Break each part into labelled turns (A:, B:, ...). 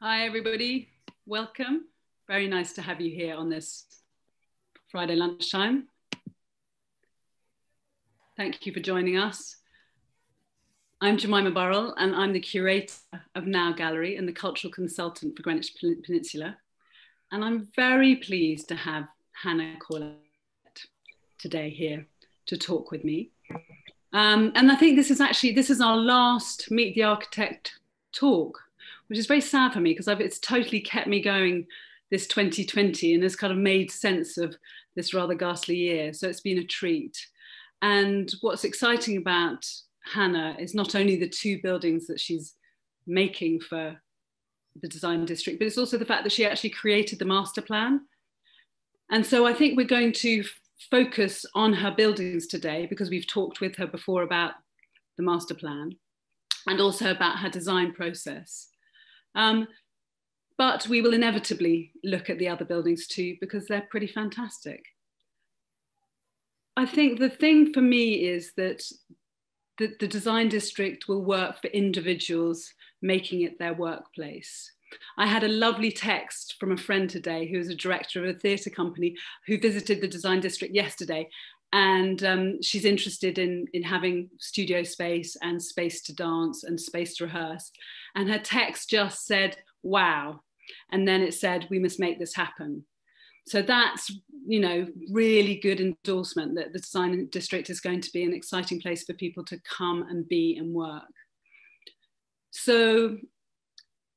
A: Hi, everybody. Welcome. Very nice to have you here on this Friday lunchtime. Thank you for joining us. I'm Jemima Burrell, and I'm the curator of Now Gallery and the cultural consultant for Greenwich Peninsula. And I'm very pleased to have Hannah Corlett today here to talk with me. And I think this is our last Meet the Architect talk, which is very sad for me because it's totally kept me going this 2020 and has kind of made sense of this rather ghastly year. So it's been a treat. And what's exciting about Hannah is not only the two buildings that she's making for the design district, but it's also the fact that she actually created the master plan. And so I think we're going to focus on her buildings today because we've talked with her before about the master plan and also about her design process. But we will inevitably look at the other buildings too because they're pretty fantastic. I think the thing for me is that the design district will work for individuals making it their workplace. I had a lovely text from a friend today who is a director of a theatre company who visited the design district yesterday, and she's interested in having studio space and space to dance and space to rehearse. And her text just said, wow. And then it said, we must make this happen. So that's, really good endorsement that the design district is going to be an exciting place for people to come and be and work. So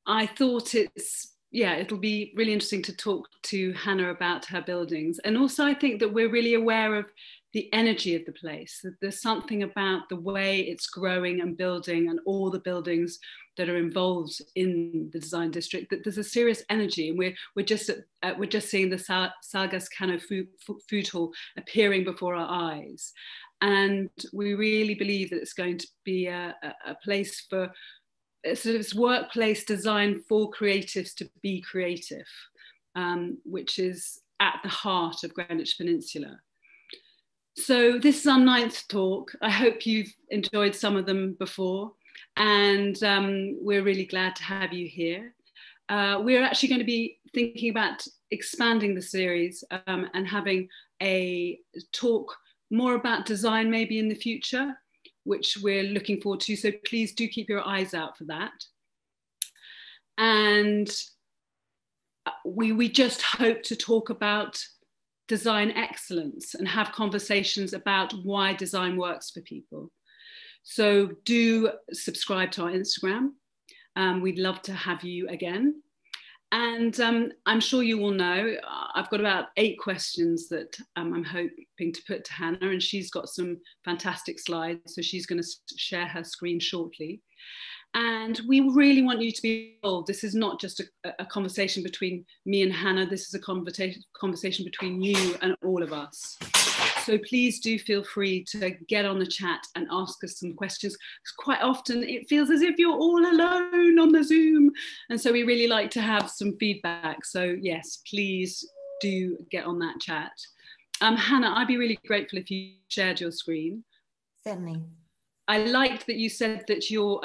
A: I thought it'll be really interesting to talk to Hannah about her buildings. And also I think that we're really aware of the energy of the place. That there's something about the way it's growing and building and all the buildings that are involved in the design district, that there's a serious energy. And we're just seeing the Sargas Kano food hall appearing before our eyes. And we really believe that it's going to be a place for sort of this workplace designed for creatives to be creative, which is at the heart of Greenwich Peninsula. So this is our 9th talk. I hope you've enjoyed some of them before, and we're really glad to have you here. We're actually going to be thinking about expanding the series and having a talk more about design maybe in the future, which we're looking forward to. So please do keep your eyes out for that. And we just hope to talk about design excellence and have conversations about why design works for people. So do subscribe to our Instagram. We'd love to have you again. And I'm sure you all know, I've got about 8 questions that I'm hoping to put to Hannah, and she's got some fantastic slides, so she's going to share her screen shortly. And we really want you to be involved. This is not just a conversation between me and Hannah, this is a conversation between you and all of us. So please do feel free to get on the chat and ask us some questions. Because quite often it feels as if you're all alone on the Zoom. And so we really like to have some feedback. So yes, please do get on that chat. Hannah, I'd be really grateful if you shared your screen.
B: Certainly.
A: I liked that you said that your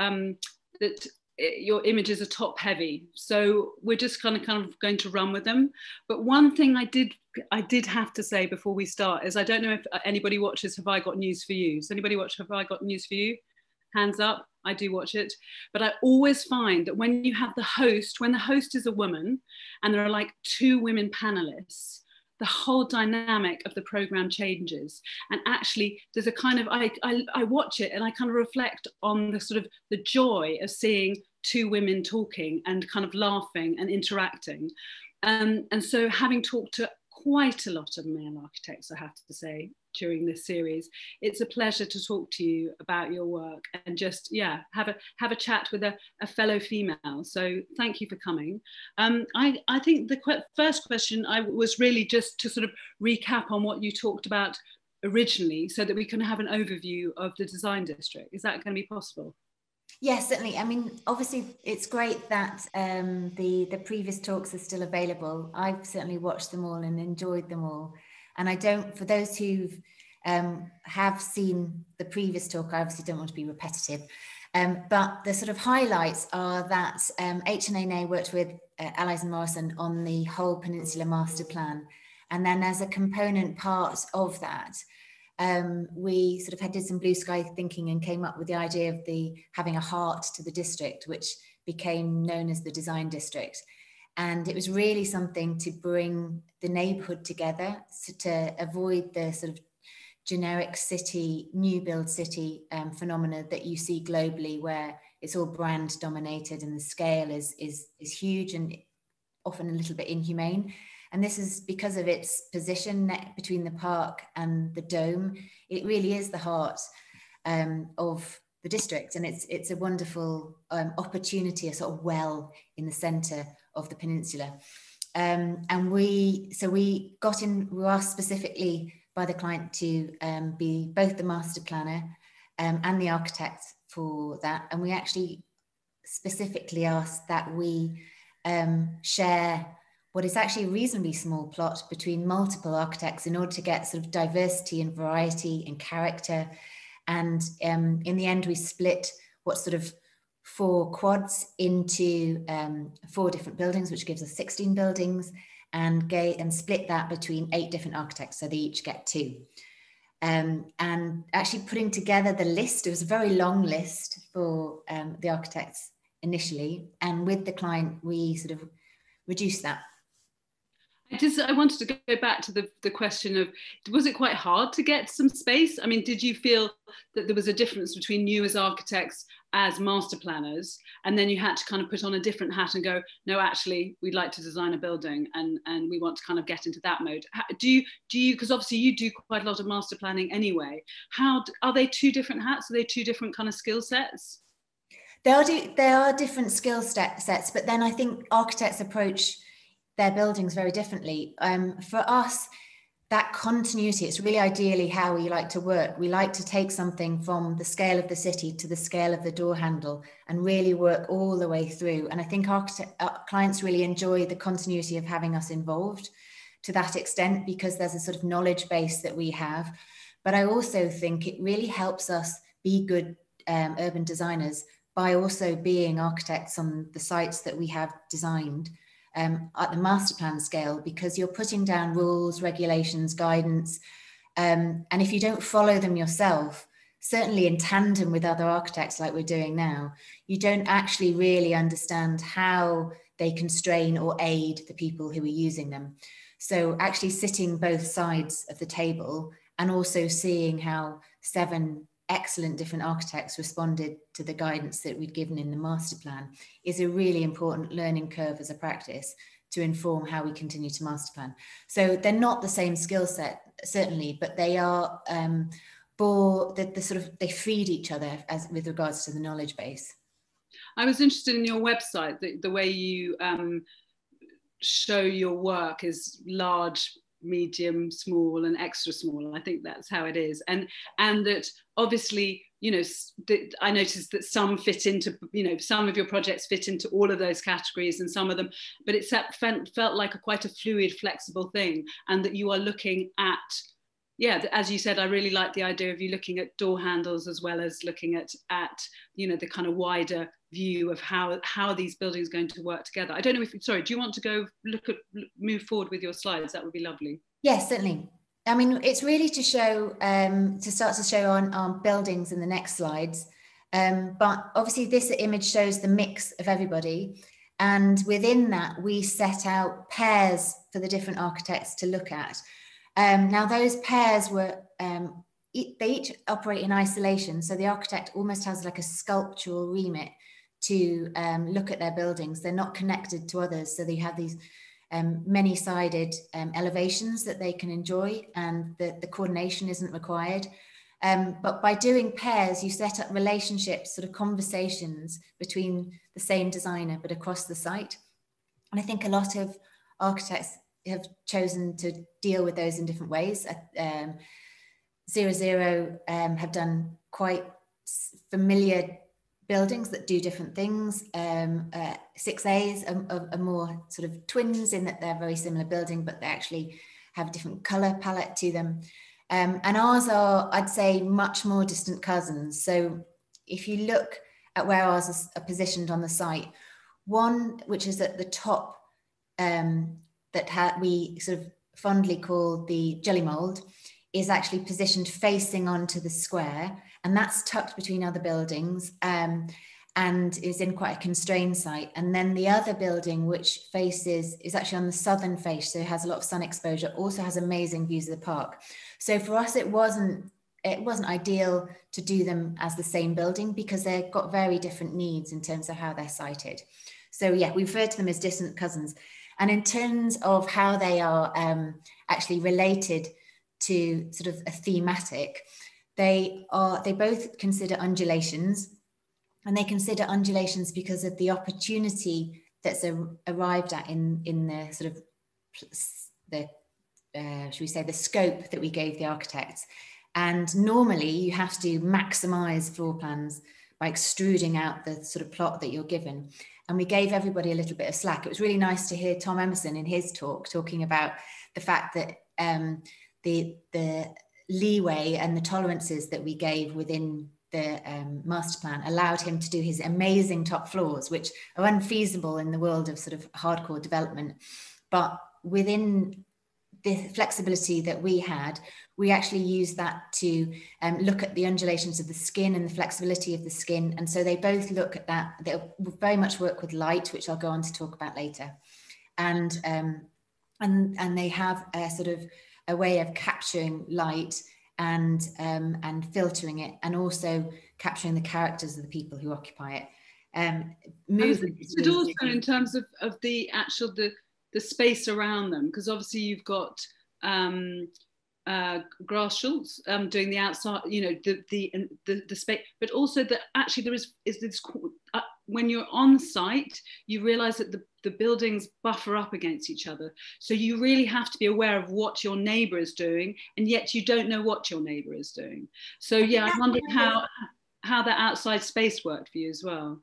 A: images are top heavy. So we're just kind of going to run with them. But one thing I did have to say before we start is I don't know if anybody watches Have I Got News for You? Does anybody watch Have I Got News for You? Hands up. I do watch it. But I always find that when you have when the host is a woman and there are like 2 women panelists, the whole dynamic of the program changes. And actually there's a kind of, I watch it and I kind of reflect on the sort of the joy of seeing 2 women talking and kind of laughing and interacting. And so having talked to quite a lot of male architects, I have to say, during this series, it's a pleasure to talk to you about your work and just, have a chat with a fellow female. So thank you for coming. I think the first question was really just to sort of recap on what you talked about originally so that we can have an overview of the design district. Is that going to be possible?
B: Yes, certainly. I mean, obviously, it's great that the previous talks are still available. I've certainly watched them all and enjoyed them all. And for those who've have seen the previous talk. I obviously don't want to be repetitive, but the sort of highlights are that HNNA worked with Allies and Morrison on the whole Peninsula Master Plan. And then as a component part of that, we sort of did some blue sky thinking and came up with the idea of having a heart to the district, which became known as the design district. And it was really something to bring the neighborhood together, so to avoid the sort of generic city, new build city phenomena that you see globally, where it's all brand dominated and the scale is huge and often a little bit inhumane. And this is because of its position between the park and the dome. It really is the heart of the district, and it's a wonderful opportunity, a sort of well in the centre of the peninsula. And we were asked specifically by the client to be both the master planner and the architect for that. And we actually specifically asked that we share what is actually a reasonably small plot between multiple architects in order to get sort of diversity and variety and character. And in the end, we split what sort of 4 quads into 4 different buildings, which gives us 16 buildings, and split that between 8 different architects, so they each get 2. And actually putting together the list, it was a very long list for the architects initially, and with the client, we sort of reduced that.
A: I wanted to go back to the question of, was it quite hard to get some space? I mean, did you feel that there was a difference between you as architects, as master planners, and then you had to kind of put on a different hat and go, no, actually, we'd like to design a building and we want to kind of get into that mode? Do you, because obviously you do quite a lot of master planning anyway. Are they 2 different hats? Are they 2 different kind of skill sets?
B: They are different skill sets, but then I think architects approach their buildings very differently. For us, that continuity, it's really ideally how we like to work. We like to take something from the scale of the city to the scale of the door handle and really work all the way through. And I think clients really enjoy the continuity of having us involved to that extent, because there's a sort of knowledge base that we have. But I also think it really helps us be good urban designers by also being architects on the sites that we have designed at the master plan scale, because you're putting down rules, regulations, guidance. And if you don't follow them yourself, certainly in tandem with other architects like we're doing now, you don't actually really understand how they constrain or aid the people who are using them. So actually sitting both sides of the table and also seeing how 7 excellent different architects responded to the guidance that we'd given in the master plan is a really important learning curve as a practice to inform how we continue to master plan. So they're not the same skill set, certainly, but they are they feed each other as with regards to the knowledge base.
A: I was interested in your website, the way you show your work is large, medium, small, and extra small. I think that's how it is, and that obviously, you know, I noticed that some fit into, you know, some of your projects fit into all of those categories, and some of them, but it felt like quite a fluid, flexible thing, and that you are looking at, yeah, as you said, I really like the idea of you looking at door handles as well as looking at you know, the kind of wider view of how these buildings are going to work together. I don't know if, sorry, do you want to go move forward with your slides? That would be lovely.
B: Yes, certainly. I mean, it's really to show, to start to show on buildings in the next slides. But obviously this image shows the mix of everybody. And within that, we set out pairs for the different architects to look at. Now those pairs were, they each operate in isolation. So the architect almost has like a sculptural remit to look at their buildings. They're not connected to others. So they have these many-sided elevations that they can enjoy, and the coordination isn't required. But by doing pairs, you set up relationships, sort of conversations between the same designer, but across the site. And I think a lot of architects have chosen to deal with those in different ways. 00 have done quite familiar buildings that do different things. 6As are more sort of twins in that they're very similar building, but they actually have a different color palette to them. And ours are, I'd say, much more distant cousins. So if you look at where ours are positioned on the site, one which is at the top, that we sort of fondly call the jelly mold, is actually positioned facing onto the square, and that's tucked between other buildings, and is in quite a constrained site. And then the other building, which is actually on the southern face, so it has a lot of sun exposure, also has amazing views of the park. So for us, it wasn't ideal to do them as the same building, because they've got very different needs in terms of how they're sited. So yeah, we refer to them as distant cousins. And in terms of how they are actually related to sort of a thematic, they both consider undulations, and they consider undulations because of the opportunity that's arrived at in the sort of should we say, the scope that we gave the architects. And normally you have to maximize floor plans by extruding out the sort of plot that you're given. And we gave everybody a little bit of slack. It was really nice to hear Tom Emerson in his talk talking about the fact that the leeway and the tolerances that we gave within the master plan allowed him to do his amazing top floors, which are unfeasible in the world of sort of hardcore development. But within the flexibility that we had, we actually used that to look at the undulations of the skin and the flexibility of the skin. And so they both look at that. They very much work with light, which I'll go on to talk about later. And they have a sort of a way of capturing light and filtering it, and also capturing the characters of the people who occupy it.
A: Movement. But also in terms of the actual the space around them, because obviously you've got grass schultz doing the outside, you know, the space, but also that actually there is this when you're on site, you realize that the buildings buffer up against each other, so you really have to be aware of what your neighbor is doing, and yet you don't know what your neighbor is doing. So yeah, I wondered how that outside space worked for you as well.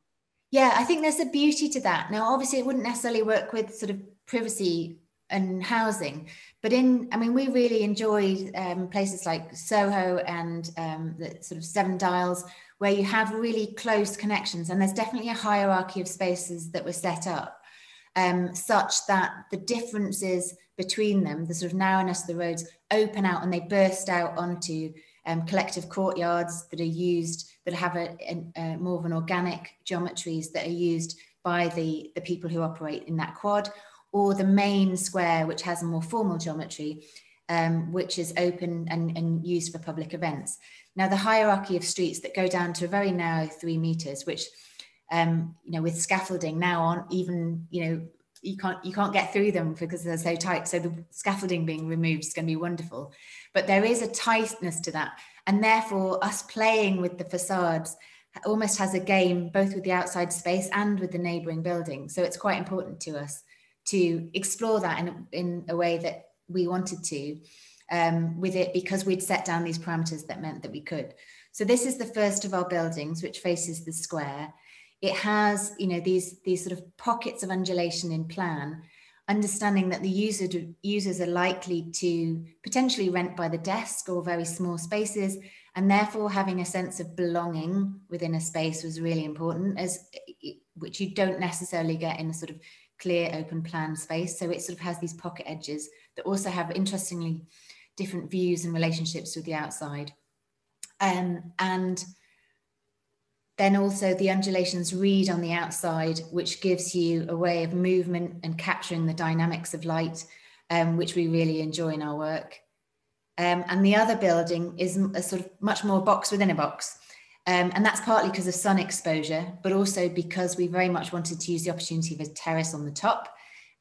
B: Yeah, I think there's a beauty to that. Now, obviously, it wouldn't necessarily work with sort of privacy and housing, but we really enjoyed places like Soho and the sort of Seven Dials, where you have really close connections, and there's definitely a hierarchy of spaces that were set up such that the differences between them, the sort of narrowness of the roads, open out and they burst out onto collective courtyards that are used, that have a more of an organic geometries that are used by the people who operate in that quad, or the main square, which has a more formal geometry, which is open and used for public events. Now, the hierarchy of streets that go down to a very narrow 3 meters, which, with scaffolding now on, even, you can't get through them because they're so tight. So the scaffolding being removed is going to be wonderful. But there is a tightness to that. And therefore, us playing with the facades almost has a game, both with the outside space and with the neighbouring building. So it's quite important to us to explore that in a way that we wanted to with it, because we'd set down these parameters that meant that we could. So this is the first of our buildings, which faces the square. It has, these sort of pockets of undulation in plan, understanding that the users are likely to potentially rent by the desk or very small spaces, and therefore having a sense of belonging within a space was really important, which you don't necessarily get in a sort of clear open plan space. So it sort of has these pocket edges that also have interestingly different views and relationships with the outside. And then also the undulations read on the outside, which gives you a way of movement and capturing the dynamics of light, which we really enjoy in our work. And the other building is a sort of much more box within a box. And that's partly because of sun exposure, but also because we very much wanted to use the opportunity of a terrace on the top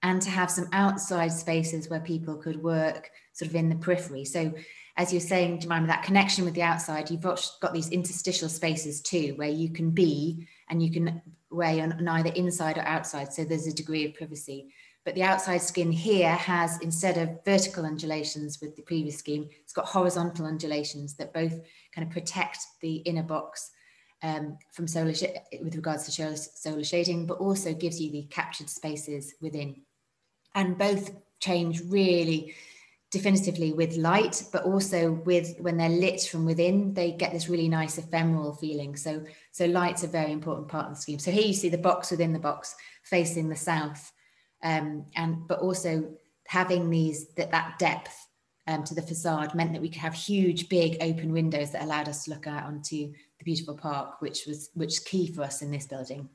B: and to have some outside spaces where people could work sort of in the periphery. So as you're saying, Jemima, that connection with the outside, you've got these interstitial spaces too, where you can be, and you can weigh on either inside or outside. So there's a degree of privacy. But the outside skin here has, instead of vertical undulations with the previous scheme, it's got horizontal undulations that both kind of protect the inner box from solar with regards to solar shading, but also gives you the captured spaces within. And both change really definitively with light, but also with, when they're lit from within, they get this really nice ephemeral feeling. So light's a very important part of the scheme. So here you see the box within the box facing the south, but also having that depth to the facade meant that we could have huge, big open windows that allowed us to look out onto the beautiful park, which is key for us in this building.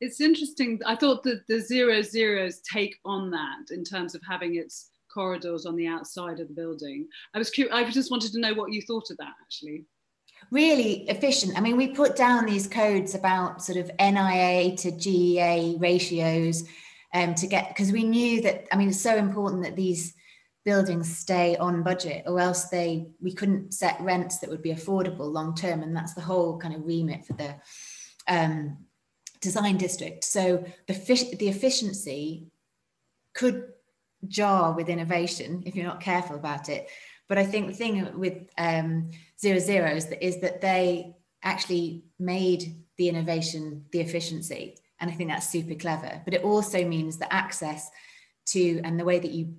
A: It's interesting. I thought that the 00s take on that in terms of having its corridors on the outside of the building. I just wanted to know what you thought of that, actually.
B: Really efficient. I mean, we put down these codes about sort of NIA to GEA ratios to get, because we knew that, I mean, it's so important that these buildings stay on budget, or else we couldn't set rents that would be affordable long term. And that's the whole kind of remit for the design district. So the efficiency could jar with innovation if you're not careful about it. But I think the thing with 00s is that they actually made the innovation the efficiency. And I think that's super clever. But it also means that access to, and the way that you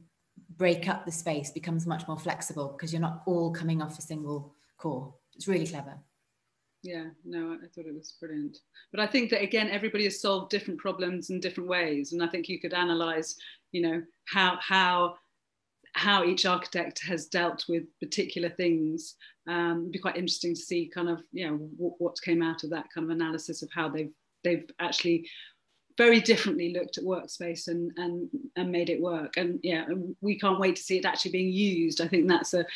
B: break up the space becomes much more flexible, because you're not all coming off a single core. It's really clever.
A: Yeah, no, I thought it was brilliant. But I think that, again, everybody has solved different problems in different ways. And I think you could analyse, you know, how each architect has dealt with particular things. It'd be quite interesting to see kind of, you know, what came out of that kind of analysis of how they've actually very differently looked at workspace and made it work. And yeah, we can't wait to see it actually being used. I think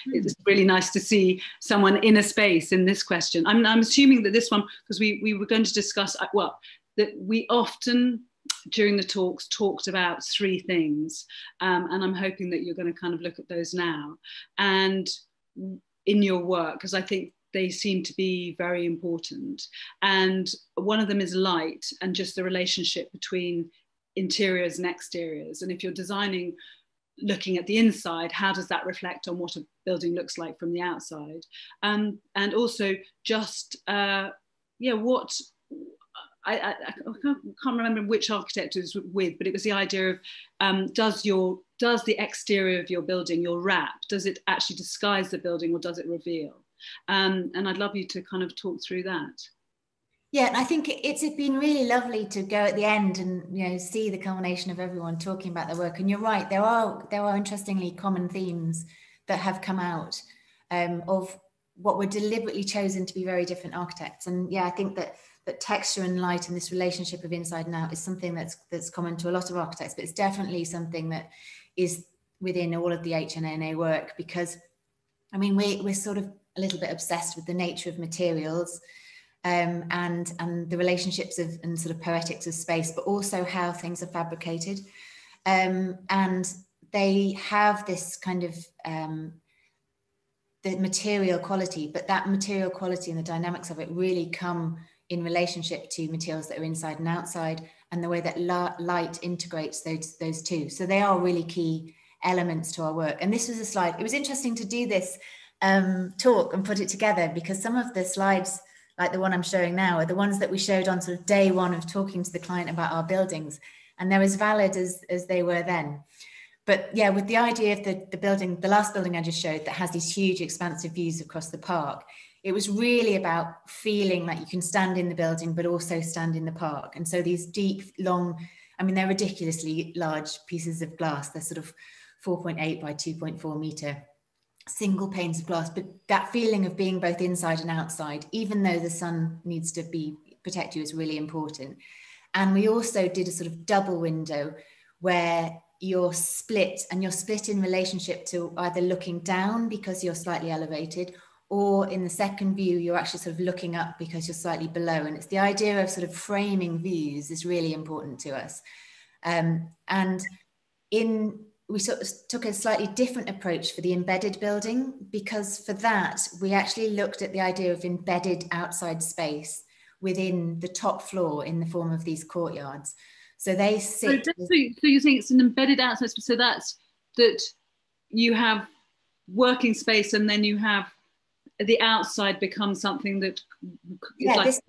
A: it's really nice to see someone in a space in this question. I'm assuming that this one, because we were going to discuss, that we often during the talks talked about 3 things, and I'm hoping that you're going to kind of look at those now and in your work, because I think they seem to be very important. And one of them is light and just the relationship between interiors and exteriors. And if you're designing, looking at the inside, how does that reflect on what a building looks like from the outside? And also just, what, I can't remember which architect it was with, but it was the idea of does the exterior of your building, your wrap, does it actually disguise the building or does it reveal? And I'd love you to kind of talk through that.
B: Yeah, and I think it's been really lovely to go at the end and, you know, see the culmination of everyone talking about their work. And you're right, there are interestingly common themes that have come out of what were deliberately chosen to be very different architects. And yeah, I think that texture and light and this relationship of inside and out is something that's common to a lot of architects, but it's definitely something that is within all of the HNNA work, because I mean, we're sort of a little bit obsessed with the nature of materials and the relationships of and sort of poetics of space, but also how things are fabricated. And they have this kind of the material quality, but that material quality and the dynamics of it really come in relationship to materials that are inside and outside, and the way that light integrates those two. So they are really key elements to our work. And this was a slide. It was interesting to do this talk and put it together, because some of the slides, like the one I'm showing now, are the ones that we showed on sort of day one of talking to the client about our buildings, and they're as valid as they were then. But yeah, with the idea of the building, the last building I just showed that has these huge expansive views across the park, it was really about feeling like you can stand in the building but also stand in the park. And so these deep, long, I mean, they're ridiculously large pieces of glass. They're sort of 4.8 by 2.4 meter single panes of glass, but that feeling of being both inside and outside, even though the sun needs to protect you, is really important. And we also did a sort of double window where you're split, and you're split in relationship to either looking down because you're slightly elevated, or in the second view, you're actually sort of looking up because you're slightly below. And it's the idea of sort of framing views is really important to us. We sort of took a slightly different approach for the embedded building, because for that, we actually looked at the idea of embedded outside space within the top floor in the form of these courtyards. So they sit.
A: So you're saying it's an embedded outside space. So that's that you have working space and then you have the outside becomes something that is like
B: this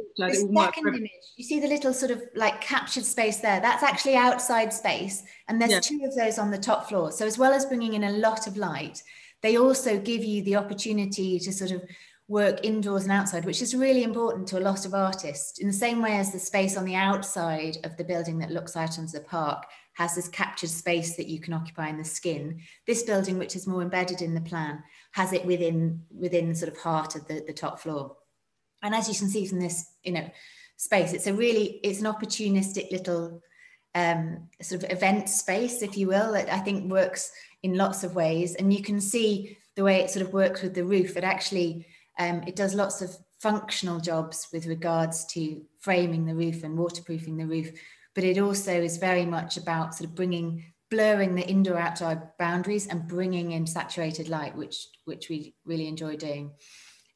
B: second image, you see the little sort of like captured space there, that's actually outside space, and there's two of those on the top floor. So as well as bringing in a lot of light, they also give you the opportunity to sort of work indoors and outside, which is really important to a lot of artists. In the same way as the space on the outside of the building that looks out onto the park has this captured space that you can occupy in the skin, this building, which is more embedded in the plan, has it within the sort of heart of the top floor. And as you can see from this, space, it's an opportunistic little sort of event space, if you will, that I think works in lots of ways. And you can see the way it sort of works with the roof. It actually, it does lots of functional jobs with regards to framing the roof and waterproofing the roof. But it also is very much about sort of blurring the indoor-outdoor boundaries and bringing in saturated light, which we really enjoy doing.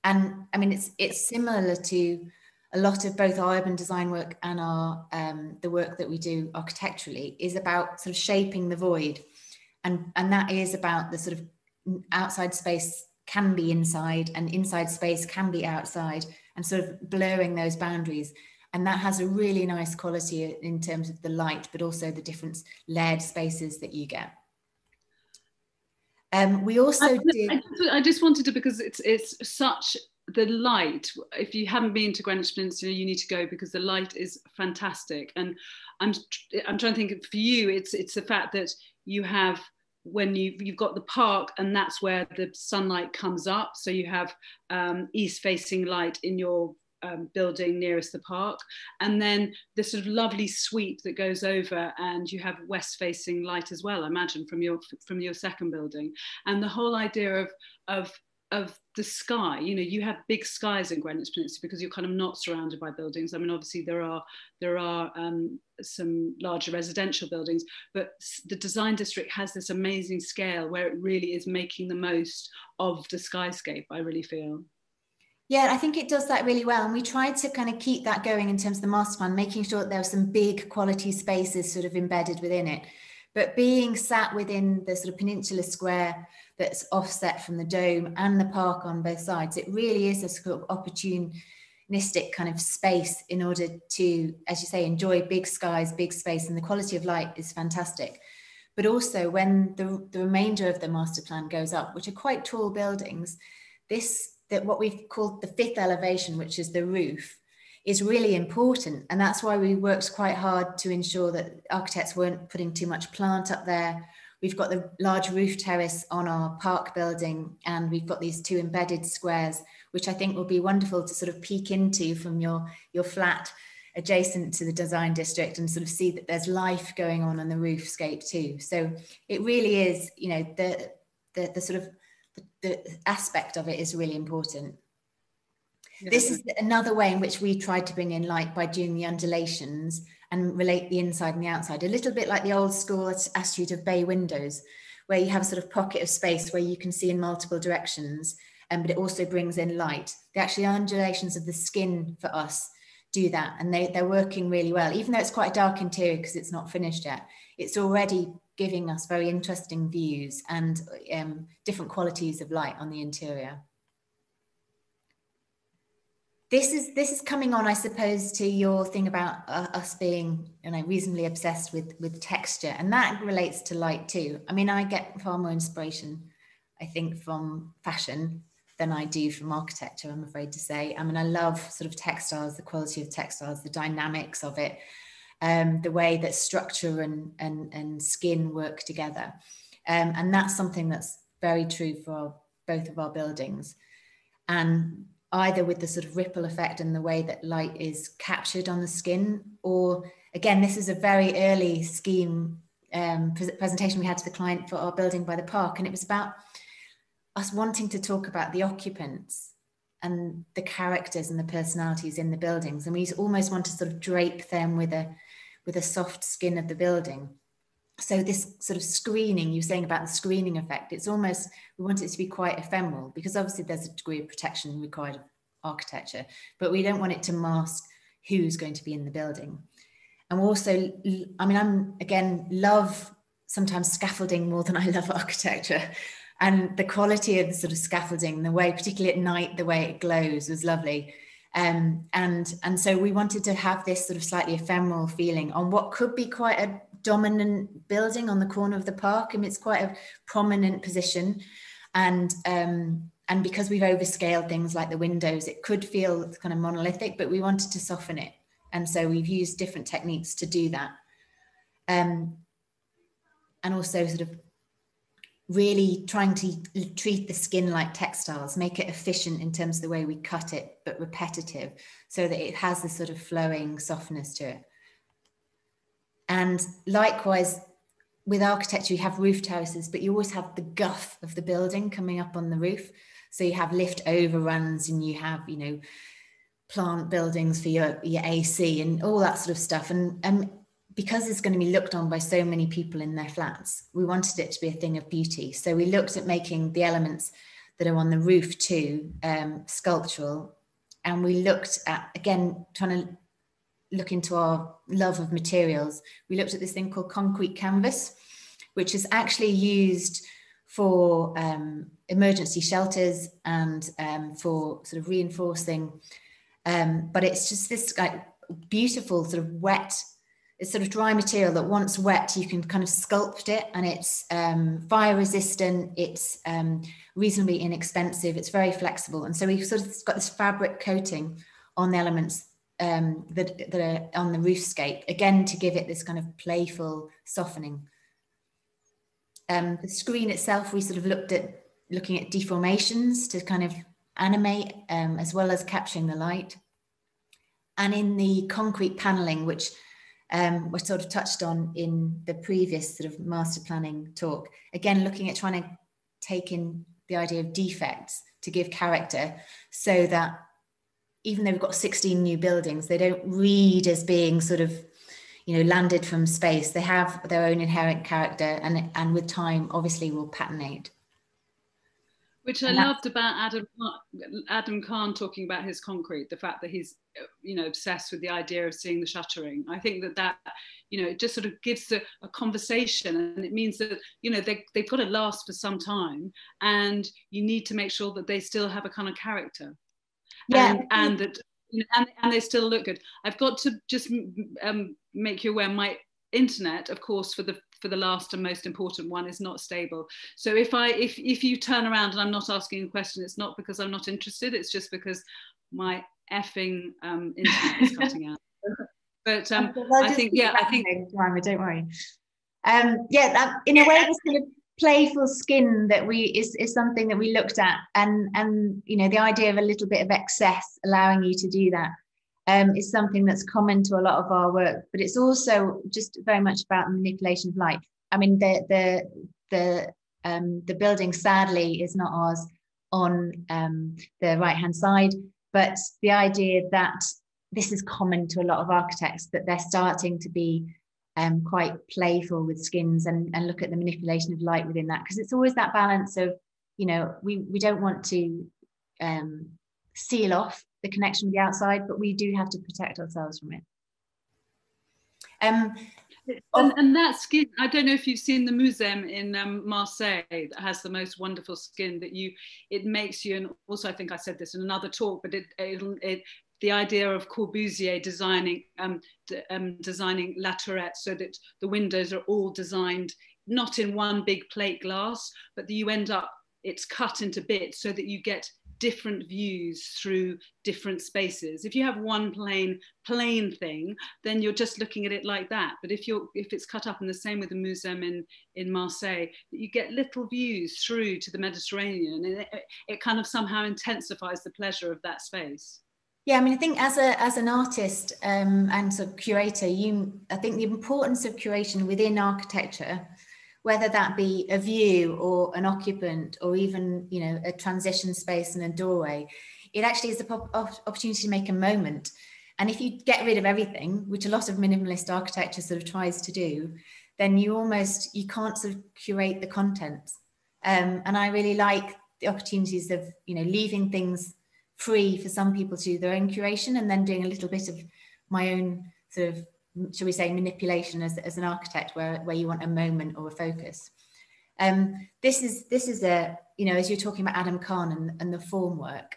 B: And I mean, it's similar to a lot of both our urban design work and our the work that we do architecturally is about sort of shaping the void, and that is about the sort of outside space can be inside and inside space can be outside, and sort of blurring those boundaries. And that has a really nice quality in terms of the light, but also the different layered spaces that you get. We also did.
A: I just wanted to, because it's such the light. If you haven't been to Greenwich Peninsula, you need to go, because the light is fantastic. And I'm trying to think, for you, it's the fact that you have, when you've got the park, and that's where the sunlight comes up. So you have east-facing light in your building nearest the park, and then the sort of lovely sweep that goes over, and you have west-facing light as well, I imagine, from your second building. And the whole idea of the sky, you have big skies in Greenwich Peninsula because you're kind of not surrounded by buildings. I mean, obviously there are some larger residential buildings, but the design district has this amazing scale where it really is making the most of the skyscape, I really feel.
B: Yeah, I think it does that really well. And we tried to kind of keep that going in terms of the master plan, making sure that there were some big quality spaces sort of embedded within it. But being sat within the sort of peninsula square that's offset from the dome and the park on both sides, it really is a sort of opportunistic kind of space in order to, as you say, enjoy big skies, big space, and the quality of light is fantastic. But also when the remainder of the master plan goes up, which are quite tall buildings, that what we've called the fifth elevation, which is the roof, is really important. And that's why we worked quite hard to ensure that architects weren't putting too much plant up there. We've got the large roof terrace on our park building, and we've got these two embedded squares, which I think will be wonderful to sort of peek into from your flat adjacent to the design district, and sort of see that there's life going on the roofscape too. So it really is, the sort of the aspect of it is really important. Yeah. This is another way in which we tried to bring in light by doing the undulations and relate the inside and the outside, a little bit like the old school attitude of bay windows, where you have a sort of pocket of space where you can see in multiple directions, but it also brings in light. The actual undulations of the skin for us do that, and they're working really well. Even though it's quite a dark interior because it's not finished yet, it's already giving us very interesting views and different qualities of light on the interior. This is coming on, I suppose, to your thing about us being, reasonably obsessed with texture, and that relates to light too. I mean, I get far more inspiration, I think, from fashion than I do from architecture, I'm afraid to say. I mean, I love sort of textiles, the quality of textiles, the dynamics of it, the way that structure and skin work together. And that's something that's very true for both of our buildings. And either with the sort of ripple effect and the way that light is captured on the skin, or again, this is a very early scheme presentation we had to the client for our building by the park. And it was about us wanting to talk about the occupants and the characters and the personalities in the buildings. And we almost want to sort of drape them with a soft skin of the building. So this sort of screening, you're saying about the screening effect, it's almost, we want it to be quite ephemeral, because obviously there's a degree of protection required of architecture, but we don't want it to mask who's going to be in the building. And also, I mean, love sometimes scaffolding more than I love architecture. And the quality of the sort of scaffolding, the way, particularly at night, the way it glows was lovely. And so we wanted to have this sort of slightly ephemeral feeling on what could be quite a dominant building on the corner of the park. I mean, it's quite a prominent position. And because we've overscaled things like the windows, it could feel kind of monolithic, but we wanted to soften it. And so we've used different techniques to do that. And also sort of really trying to treat the skin like textiles, make it efficient in terms of the way we cut it, but repetitive, so that it has this sort of flowing softness to it. And likewise, with architecture, you have roof terraces, but you always have the guff of the building coming up on the roof. So you have lift overruns, and you have, you know, plant buildings for your AC and all that sort of stuff. And because it's going to be looked on by so many people in their flats, we wanted it to be a thing of beauty. So we looked at making the elements that are on the roof too sculptural. And we looked at, again, trying to look into our love of materials. We looked at this thing called concrete canvas, which is actually used for emergency shelters and for sort of reinforcing. But it's just this like beautiful sort of wet, it's sort of dry material that once wet, you can kind of sculpt it, and it's fire resistant, it's reasonably inexpensive, it's very flexible. And so we've sort of got this fabric coating on the elements that are on the roofscape, again, to give it this kind of playful softening. The screen itself, we sort of looking at deformations to kind of animate as well as capturing the light. And in the concrete paneling, which was sort of touched on in the previous sort of master planning talk, again, looking at trying to take in the idea of defects to give character, so that even though we've got 16 new buildings, they don't read as being sort of, you know, landed from space. They have their own inherent character, and with time, obviously, will patternate.
A: Which I loved about Adam Kahn talking about his concrete, the fact that he's, you know, obsessed with the idea of seeing the shuttering. I think that, you know, it just sort of gives a conversation, and it means that, you know, they've got to last for some time, and you need to make sure that they still have a kind of character. Yeah. And that, you know, and they still look good. I've got to just make you aware, my internet, of course, for the last and most important one, is not stable. So if you turn around and I'm not asking a question, it's not because I'm not interested, it's just because my effing internet is cutting out. But I think
B: don't worry. Yeah, that, in a way, this kind of playful skin that is something that we looked at, and you know, the idea of a little bit of excess allowing you to do that is something that's common to a lot of our work, but it's also just very much about the manipulation of light. I mean, the building, sadly, is not ours on the right-hand side, but the idea that this is common to a lot of architects, that they're starting to be quite playful with skins and look at the manipulation of light within that, because it's always that balance of, you know, we don't want to seal off the connection with the outside, but we do have to protect ourselves from it.
A: And that skin, I don't know if you've seen the museum in Marseille that has the most wonderful skin that it makes you, and also I think I said this in another talk, but the idea of Corbusier designing La Tourette, so that the windows are all designed not in one big plate glass, but that you end up, it's cut into bits so that you get different views through different spaces. If you have one plain thing, then you're just looking at it like that. But if it's cut up, in the same with the museum in Marseille, you get little views through to the Mediterranean, and it kind of somehow intensifies the pleasure of that space.
B: Yeah, I mean, I think as an artist and sort of curator, I think the importance of curation within architecture, whether that be a view or an occupant or even, you know, a transition space and a doorway, it actually is the opportunity to make a moment. And if you get rid of everything, which a lot of minimalist architecture sort of tries to do, then you can't sort of curate the content. And I really like the opportunities of, you know, leaving things free for some people to do their own curation, and then doing a little bit of my own sort of, shall we say, manipulation as an architect, where you want a moment or a focus. This is a, you know, as you're talking about Adam Khan and the formwork,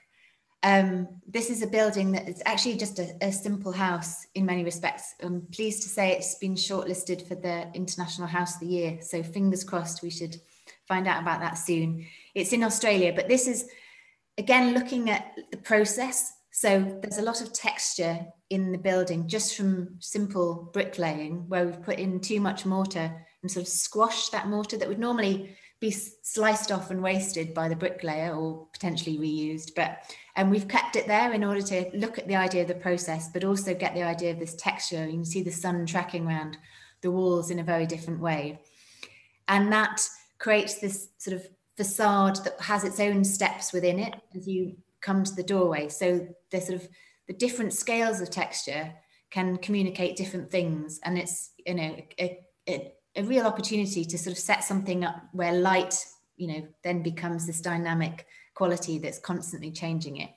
B: this is a building that is actually just a simple house in many respects. I'm pleased to say it's been shortlisted for the International House of the Year. So fingers crossed, we should find out about that soon. It's in Australia, but this is, again, looking at the process. So there's a lot of texture in the building just from simple bricklaying, where we've put in too much mortar and sort of squashed that mortar that would normally be sliced off and wasted by the bricklayer or potentially reused. And we've kept it there in order to look at the idea of the process, but also get the idea of this texture. You can see the sun tracking around the walls in a very different way. And that creates this sort of facade that has its own steps within it as you come to the doorway. So the sort of the different scales of texture can communicate different things. And it's, you know, a real opportunity to sort of set something up where light, you know, then becomes this dynamic quality that's constantly changing it.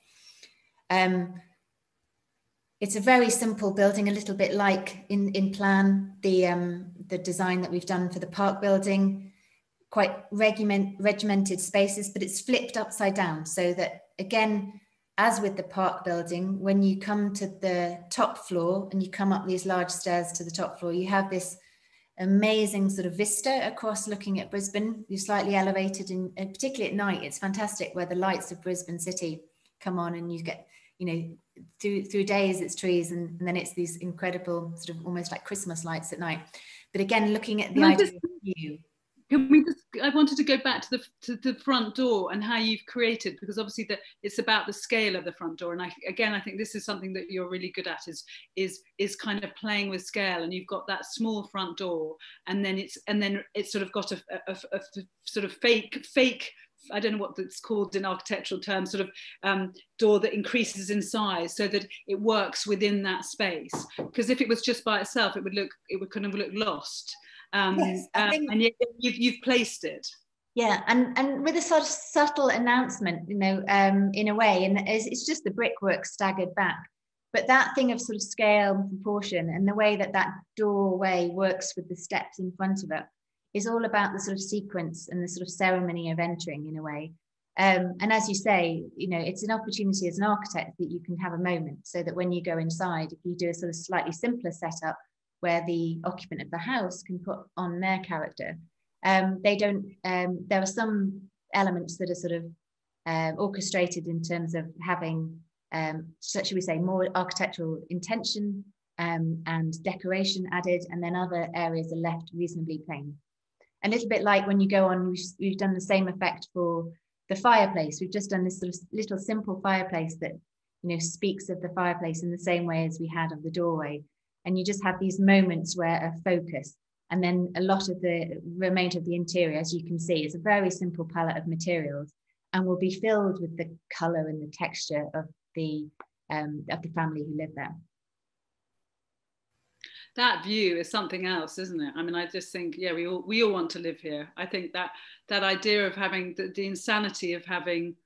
B: It's a very simple building, a little bit like in plan, the design that we've done for the park building, quite regimented spaces, but it's flipped upside down so that, again, as with the park building, when you come to the top floor and you come up these large stairs to the top floor, you have this amazing sort of vista across looking at Brisbane. You're slightly elevated, and particularly at night, it's fantastic where the lights of Brisbane City come on, and you get, you know, through days it's trees, and then it's these incredible sort of almost like Christmas lights at night. But again, looking at the idea of view.
A: Can we just, I wanted to go back to the front door and how you've created, because obviously it's about the scale of the front door. And I think this is something that you're really good at, is kind of playing with scale. And you've got that small front door, and then it's sort of got a sort of fake, I don't know what it's called in architectural terms, sort of door that increases in size so that it works within that space. Because if it was just by itself, it would kind of look lost.
B: Yes,
A: and yet you've placed it.
B: Yeah, and with a sort of subtle announcement, you know, in a way, and it's just the brickwork staggered back. But that thing of sort of scale and proportion, and the way that doorway works with the steps in front of it, is all about the sort of sequence and the sort of ceremony of entering, in a way. And as you say, you know, it's an opportunity as an architect that you can have a moment, so that when you go inside, if you do a sort of slightly simpler setup, where the occupant of the house can put on their character. There are some elements that are sort of orchestrated in terms of having, should we say, more architectural intention and decoration added, and then other areas are left reasonably plain. A little bit like when you go on, we've done the same effect for the fireplace. We've just done this sort of little simple fireplace that, you know, speaks of the fireplace in the same way as we had of the doorway. And you just have these moments where a focus, and then a lot of the remainder of the interior, as you can see, is a very simple palette of materials, and will be filled with the colour and the texture of the family who live there.
A: That view is something else, isn't it? I mean, I just think, yeah, we all want to live here. I think that idea of having the insanity of having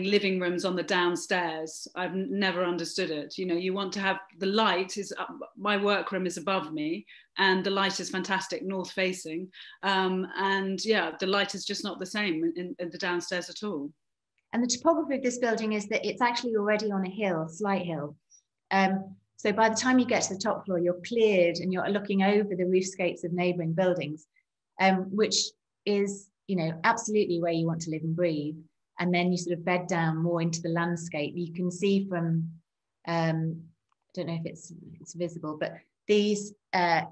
A: living rooms on the downstairs, I've never understood it. You know, you want to have the light is up, my workroom is above me, and the light is fantastic, north facing, and yeah, the light is just not the same in the downstairs at all.
B: And the topography of this building is that it's actually already on a hill, slight hill. So by the time you get to the top floor, you're cleared and you're looking over the roofscapes of neighbouring buildings, which is, you know, absolutely where you want to live and breathe. And then you sort of bed down more into the landscape. You can see from, I don't know if it's visible, but these,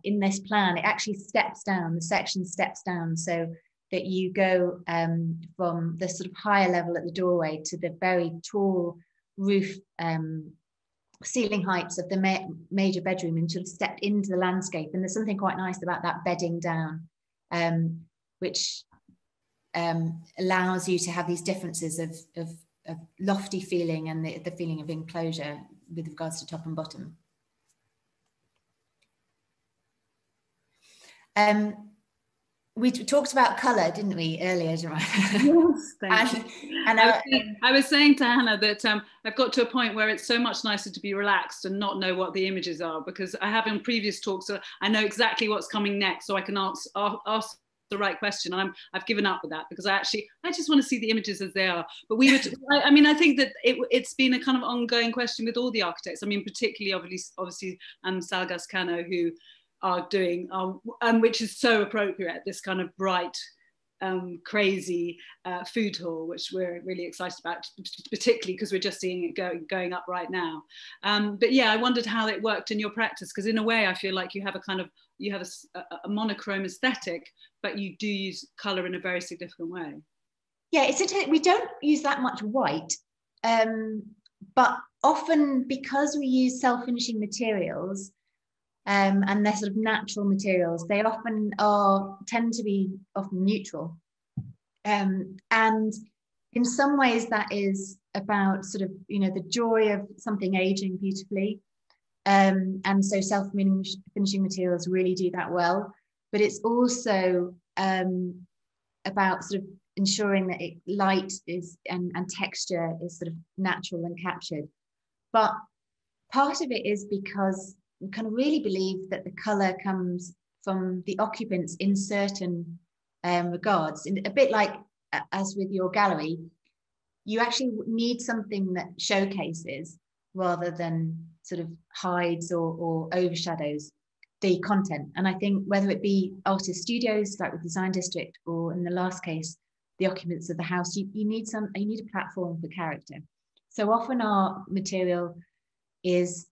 B: in this plan, it actually steps down, the section steps down so that you go from the sort of higher level at the doorway to the very tall roof ceiling heights of the major bedroom, and sort of stepped into the landscape. And there's something quite nice about that bedding down, which allows you to have these differences of lofty feeling and the feeling of enclosure with regards to top and bottom. we talked about colour, didn't we, earlier,
A: Yes, thank you. I was saying to Hannah that I've got to a point where it's so much nicer to be relaxed and not know what the images are, because I have in previous talks, so I know exactly what's coming next, so I can ask the right question. I've given up with that, because I just want to see the images as they are. But we would, I mean, I think that it's been a kind of ongoing question with all the architects. I mean, particularly obviously Salgas Cano, who are doing, which is so appropriate, this kind of bright, crazy food hall, which we're really excited about, particularly because we're just seeing it going up right now. But yeah, I wondered how it worked in your practice, because in a way I feel like you have a monochrome aesthetic, but you do use colour in a very significant way.
B: Yeah, we don't use that much white, but often because we use self-finishing materials, and they're sort of natural materials, they often tend to be often neutral. And in some ways that is about sort of, the joy of something aging beautifully. And so self-finishing materials really do that well. But it's also about sort of ensuring that light is and texture is sort of natural and captured. But part of it is because we kind of really believe that the colour comes from the occupants in certain regards. And a bit like as with your gallery, you actually need something that showcases rather than sort of hides or overshadows the content. And I think whether it be artist studios like with Design District, or in the last case, the occupants of the house, you need a platform for character. So often our material is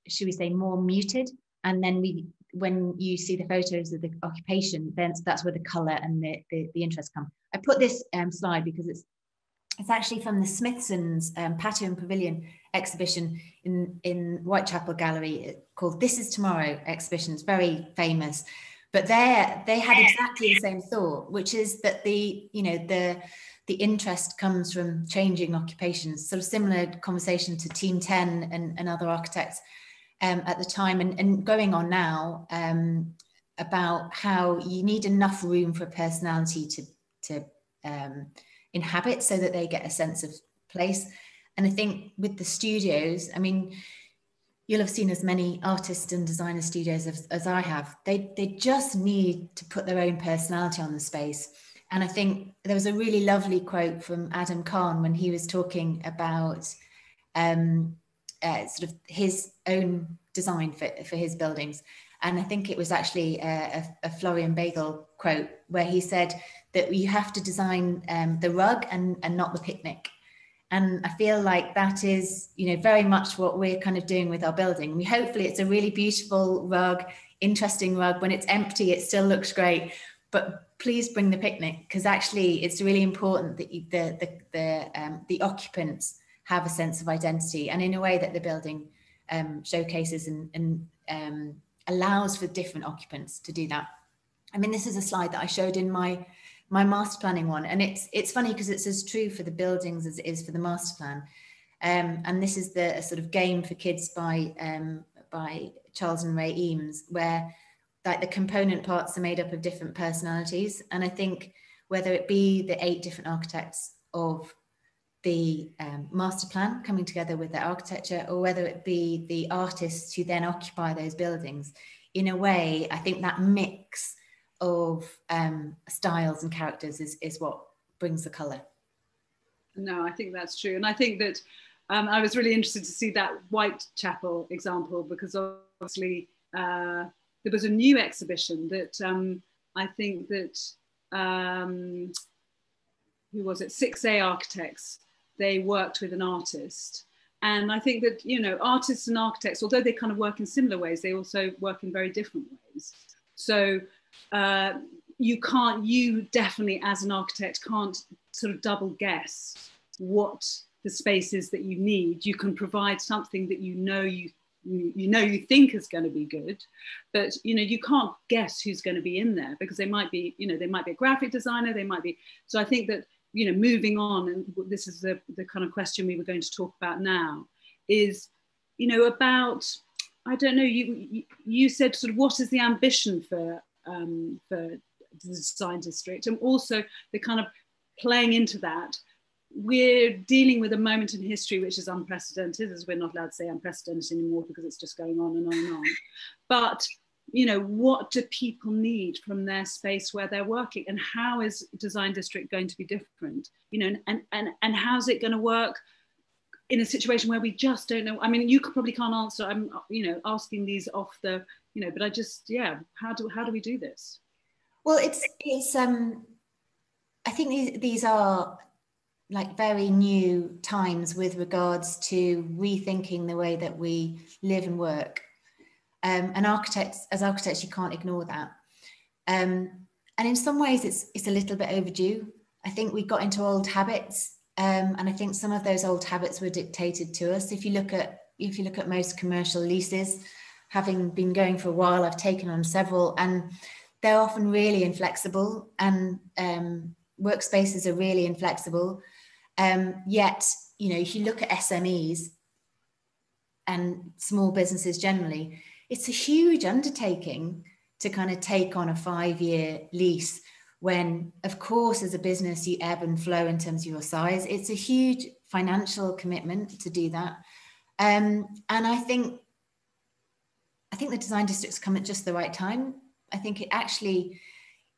B: should we say more muted, and then when you see the photos of the occupation, then that's where the color and the interest come. I put this slide because it's actually from the Smithson's Patio and Pavilion exhibition in Whitechapel Gallery called This Is Tomorrow exhibition. It's very famous, but they had exactly the same thought, which is that the interest comes from changing occupations. Sort of similar conversation to Team 10 and other architects at the time, and going on now, about how you need enough room for personality to inhabit, so that they get a sense of place. And I think with the studios, I mean, you'll have seen as many artist and designer studios as I have. They just need to put their own personality on the space. And I think there was a really lovely quote from Adam Kahn when he was talking about sort of his own design for his buildings. And I think it was actually a Florian Bagel quote where he said that you have to design the rug and not the picnic. And I feel like that is, very much what we're kind of doing with our building. Hopefully it's a really beautiful rug, interesting rug. When it's empty, it still looks great. But please bring the picnic, because actually it's really important that the occupants have a sense of identity, and in a way that the building showcases and allows for different occupants to do that. I mean, this is a slide that I showed in my master planning one, and it's funny because it's as true for the buildings as it is for the master plan. And this is a sort of game for kids by Charles and Ray Eames, where like the component parts are made up of different personalities. And I think whether it be the 8 different architects of the master plan coming together with their architecture, or whether it be the artists who then occupy those buildings, in a way, I think that mix of styles and characters is what brings the colour.
A: No, I think that's true. And I think that I was really interested to see that Whitechapel example, because obviously there was a new exhibition that I think that, who was it, 6A Architects, they worked with an artist. And I think that, artists and architects, although they kind of work in similar ways, they also work in very different ways. So you definitely as an architect can't sort of double guess what the space is that you need. You can provide something that you think is going to be good, but you can't guess who's going to be in there, because they might be a graphic designer, they might be. So I think that moving on, and this is the kind of question we were going to talk about now, is about, I don't know, you said sort of what is the ambition for the design district, and also the kind of playing into that. We're dealing with a moment in history which is unprecedented, as we're not allowed to say unprecedented anymore because it's just going on and on and on. But, you know, what do people need from their space where they're working, and how is design district going to be different? You know, and how's it going to work in a situation where we just don't know? I mean, you probably can't answer. I'm, you know, asking these off the, you know, but I just, yeah, how do we do this?
B: Well, it's I think these are like very new times with regards to rethinking the way that we live and work. And as architects, you can't ignore that. And in some ways, it's a little bit overdue. I think we got into old habits, and I think some of those old habits were dictated to us. If you look at most commercial leases, having been going for a while, I've taken on several, and they're often really inflexible, and workspaces are really inflexible. Yet, you know, if you look at SMEs and small businesses generally, it's a huge undertaking to kind of take on a 5-year lease when, of course, as a business, you ebb and flow in terms of your size. It's a huge financial commitment to do that. And I think the design district's come at just the right time. I think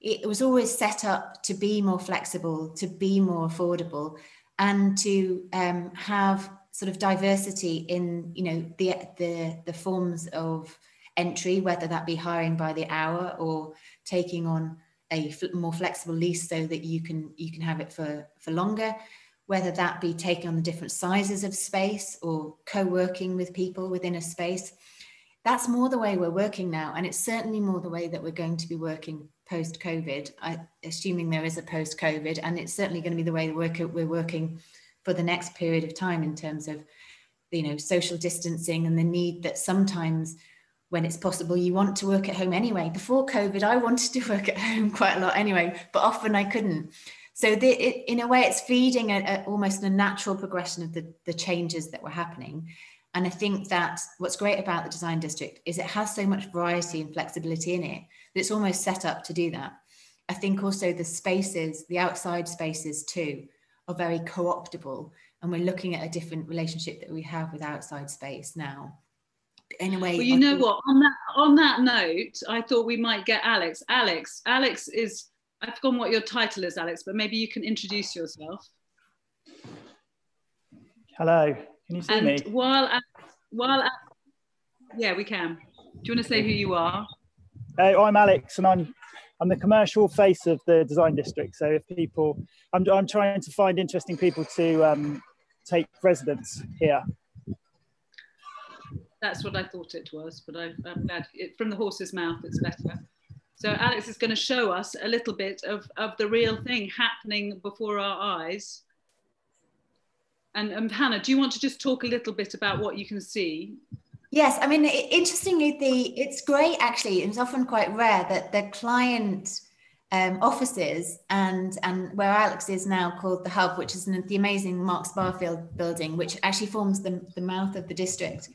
B: it was always set up to be more flexible, to be more affordable, and to have sort of diversity in, you know, the forms of entry, whether that be hiring by the hour or taking on a more flexible lease so that you can have it for longer, whether that be taking on the different sizes of space or co-working with people within a space. That's more the way we're working now, and it's certainly more the way that we're going to be working post-COVID, assuming there is a post-COVID, and it's certainly going to be the way we're working for the next period of time in terms of, you know, social distancing and the need that sometimes when it's possible, you want to work at home anyway. Before COVID, I wanted to work at home quite a lot anyway, but often I couldn't. So in a way, it's feeding almost a natural progression of the changes that were happening. And I think that what's great about the design district is it has so much variety and flexibility in it that it's almost set up to do that. I think also the spaces, the outside spaces too, are very co-optable. And we're looking at a different relationship that we have with outside space now. In a way,
A: well, you know what? On that note, I thought we might get Alex. Alex is, I've forgotten what your title is, Alex, but maybe you can introduce yourself.
C: Hello, can you see me?
A: Yeah, we can. Do you want to say who you are?
C: I'm Alex, and I'm the commercial face of the design district. So if people, I'm trying to find interesting people to take residence here.
A: That's what I thought it was, but I'm glad from the horse's mouth it's better. So Alex is going to show us a little bit of the real thing happening before our eyes. And Hannah, do you want to just talk a little bit about what you can see?
B: Yes, I mean, interestingly, it's great actually. It's often quite rare that the client offices and where Alex is now, called the Hub, which is the amazing Marks Barfield building, which actually forms the mouth of the district,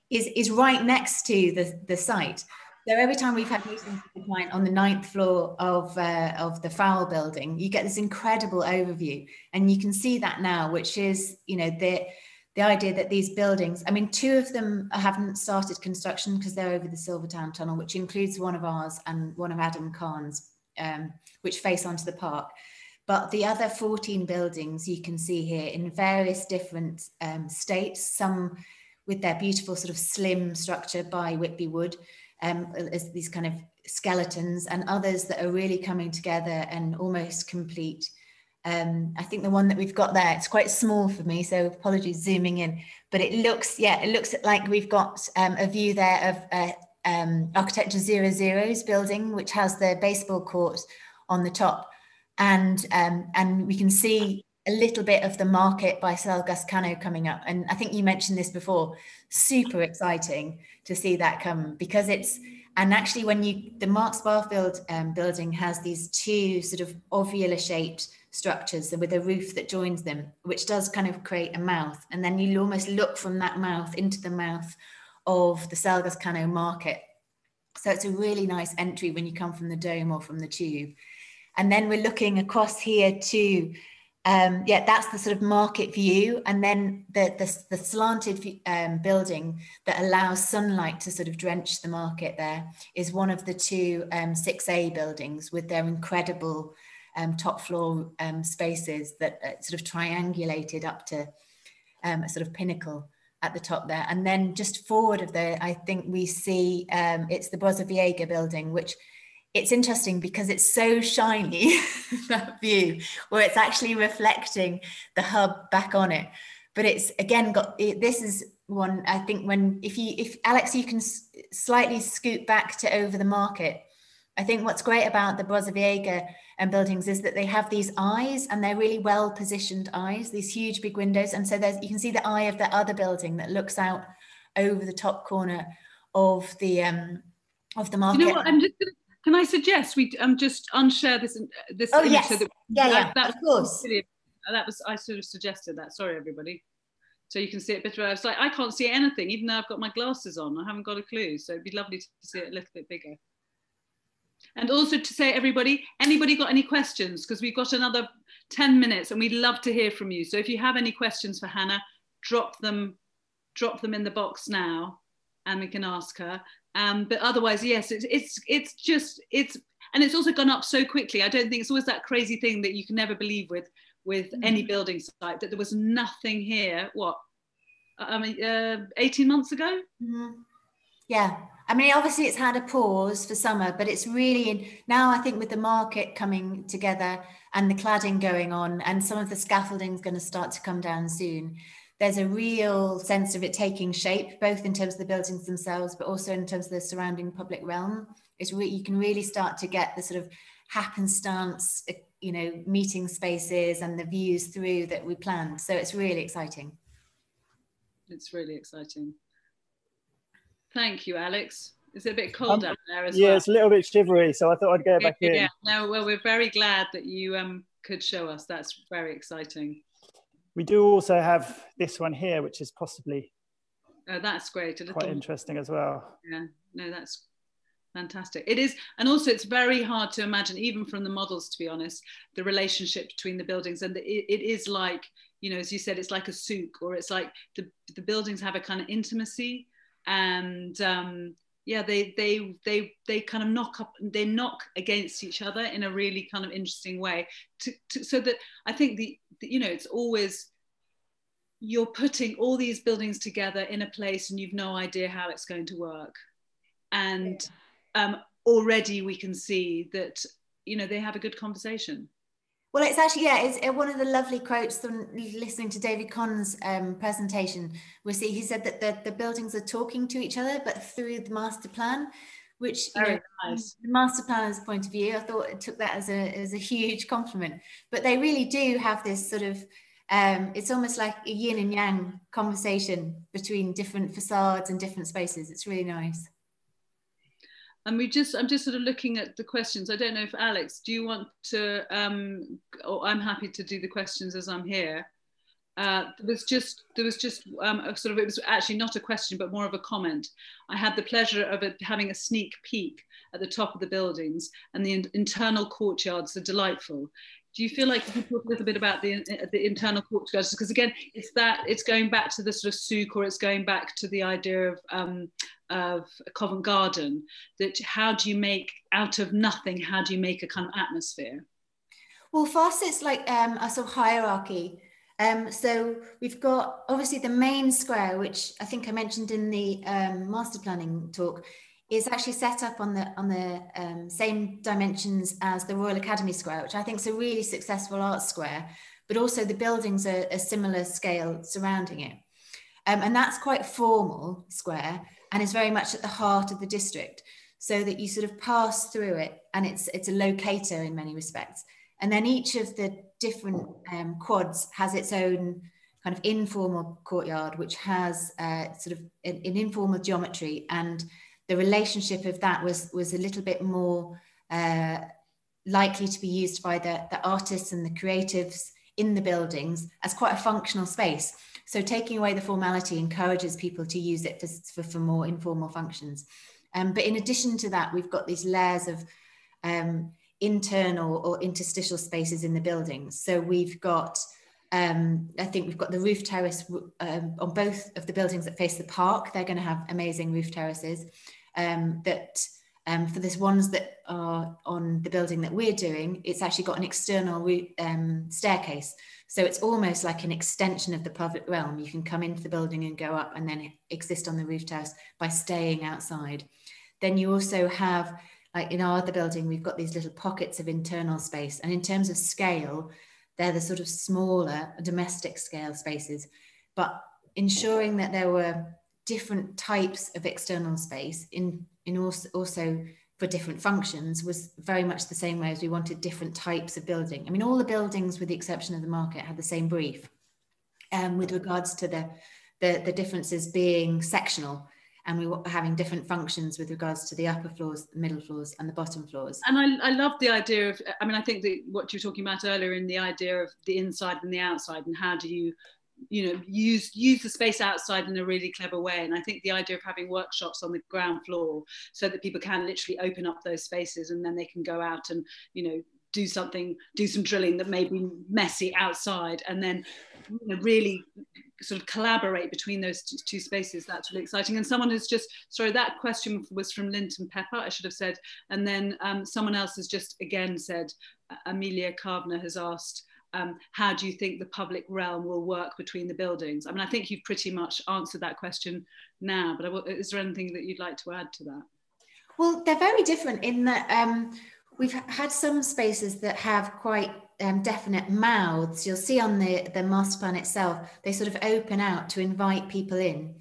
B: is right next to the site. So every time we've had meetings with the client on the 9th floor of the Fowle building, you get this incredible overview, and you can see that now, which is, you know, the idea that these buildings, I mean, 2 of them haven't started construction because they're over the Silvertown Tunnel, which includes one of ours and one of Adam Khan's, which face onto the park. But the other 14 buildings you can see here in various different states, some with their beautiful sort of slim structure by Whitby Wood, as these kind of skeletons, and others that are really coming together and almost complete. I think the one that we've got there, it's quite small for me, so apologies zooming in, but it looks like we've got a view there of Architecture 00's building, which has the baseball court on the top, and we can see a little bit of the market by Selgascano coming up. And I think you mentioned this before, super exciting to see that come, because and actually when the Marks Barfield building has these 2 sort of ovular shaped structures with a roof that joins them, which does kind of create a mouth. And then you almost look from that mouth into the mouth of the Selgascano market. So it's a really nice entry when you come from the Dome or from the Tube. And then we're looking across here to, yeah, that's the sort of market view. And then the slanted building that allows sunlight to sort of drench the market there is one of the two 6A buildings with their incredible top floor spaces that sort of triangulated up to a sort of pinnacle at the top there. And then just forward of there, I think we see it's the Viega building, which it's interesting because it's so shiny, that view, where it's actually reflecting the hub back on it. But it's again this is one, I think, if Alex, you can slightly scoot back to over the market. I think what's great about the Viega buildings is that they have these eyes, and they're really well positioned eyes, these huge big windows. And so you can see the eye of the other building that looks out over the top corner of the market.
A: You know what? Can I suggest we just unshare this
B: oh,
A: image?
B: Yes.
A: So that,
B: yeah,
A: that
B: of course.
A: I sort of suggested that. Sorry, everybody. So you can see it better. I was like, I can't see anything, even though I've got my glasses on. I haven't got a clue. So it'd be lovely to see it a little bit bigger. And also to say, anybody got any questions? Because we've got another 10 minutes and we'd love to hear from you. So if you have any questions for Hannah, drop them in the box now and we can ask her. But otherwise, yes, and it's also gone up so quickly. I don't think it's always that crazy thing that you can never believe with any building site, that there was nothing here. What, 18 months ago?
B: Mm-hmm. Yeah, I mean, obviously it's had a pause for summer, but it's really now, I think, with the market coming together and the cladding going on and some of the scaffolding is going to start to come down soon, there's a real sense of it taking shape, both in terms of the buildings themselves, but also in terms of the surrounding public realm. You can really start to get the sort of happenstance, meeting spaces and the views through that we planned. So it's really exciting.
A: It's really exciting. Thank you, Alex. Is it a bit cold out there as well?
C: Yeah, it's a little bit shivery, so I thought I'd go back in.
A: Yeah, no, well, we're very glad that you could show us. That's very exciting.
C: We do also have this one here, which is possibly
A: that's great.
C: Quite interesting as well.
A: Yeah, no, that's fantastic. It is, and also it's very hard to imagine, even from the models, to be honest, the relationship between the buildings. And it is like, as you said, it's like a souk, or it's like the buildings have a kind of intimacy. And yeah, they kind of knock against each other in a really kind of interesting way, so that I think it's always, you're putting all these buildings together in a place and you've no idea how it's going to work, and already we can see that they have a good conversation.
B: Well, it's actually, it's one of the lovely quotes from listening to David Conn's presentation. He said that the buildings are talking to each other, but through the master plan, which, nice. The master planner's point of view, I thought it took that as a huge compliment. But they really do have this sort of, it's almost like a yin and yang conversation between different facades and different spaces. It's really nice.
A: And I'm just sort of looking at the questions. I don't know if Alex, do you want to, or I'm happy to do the questions as I'm here. There was just a sort of, it was actually not a question, but more of a comment. I had the pleasure of having a sneak peek at the top of the buildings, and the internal courtyards are delightful. Do you feel like you can talk a little bit about the internal courtyards? Because again, it's going back to the sort of souk, or it's going back to the idea of Covent Garden, that how do you make out of nothing, how do you make a kind of atmosphere?
B: Well, for us, it's like a sort of hierarchy. So we've got obviously the main square, which I think I mentioned in the master planning talk, is actually set up on the same dimensions as the Royal Academy Square, which I think is a really successful art square, but also the buildings are a similar scale surrounding it. And that's quite formal square, and is very much at the heart of the district, so that you sort of pass through it, and it's a locator in many respects. And then each of the different quads has its own kind of informal courtyard, which has sort of an informal geometry, and the relationship of that was a little bit more likely to be used by the artists and the creatives in the buildings as quite a functional space. So taking away the formality encourages people to use it for more informal functions. But in addition to that, we've got these layers of internal or interstitial spaces in the buildings. So we've got, I think we've got the roof terrace on both of the buildings that face the park. They're going to have amazing roof terraces. For this ones that are on the building that we're doing, it's actually got an external staircase. So it's almost like an extension of the public realm. You can come into the building and go up and then exist on the roof terrace by staying outside. Then you also have, like in our other building, we've got these little pockets of internal space. And in terms of scale, they're the sort of smaller domestic scale spaces, but ensuring that there were different types of external space in also for different functions was very much the same way as we wanted different types of building. I mean, all the buildings, with the exception of the market, had the same brief, with regards to the differences being sectional, and we were having different functions with regards to the upper floors, the middle floors, and the bottom floors.
A: And I love the idea of, I mean, I think that what you were talking about earlier in the idea of the inside and the outside, and how do you use the space outside in a really clever way. And I think the idea of having workshops on the ground floor so that people can literally open up those spaces, and then they can go out and do some drilling that may be messy outside, and then really sort of collaborate between those two spaces. That's really exciting. And someone has just, sorry, that question was from Linton Pepper, I should have said, and then someone else has just again said, Amelia Carvner has asked, how do you think the public realm will work between the buildings? I mean, I think you've pretty much answered that question now, but is there anything that you'd like to add to that?
B: Well, they're very different in that we've had some spaces that have quite definite mouths. You'll see on the master plan itself, they sort of open out to invite people in.